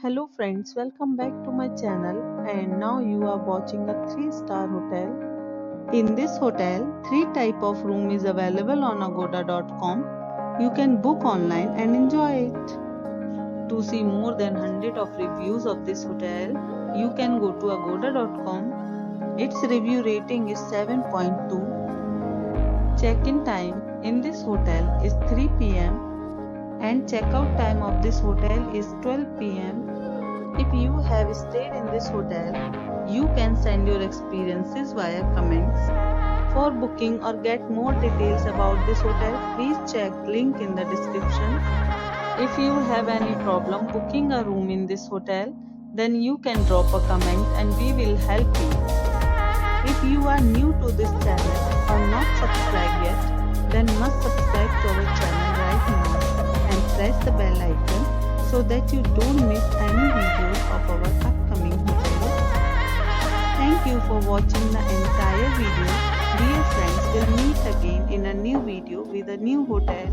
Hello friends, welcome back to my channel and now you are watching a 3-star hotel. In this hotel, 3 type of room is available on agoda.com. You can book online and enjoy it. To see more than 100 of reviews of this hotel, you can go to agoda.com. Its review rating is 7.2. Check-in time in this hotel is 3 p.m. and check-out time of this hotel is 12 p.m. If you have stayed in this hotel, you can send your experiences via comments. For booking or get more details about this hotel, please check link in the description. If you have any problem booking a room in this hotel, then you can drop a comment and we will help you. If you are new to this channel or not subscribed yet, then must subscribe to our channel right now and press the bell icon so that you don't miss any videos of our upcoming hotel. Thank you for watching the entire video. Dear friends, we'll meet again in a new video with a new hotel.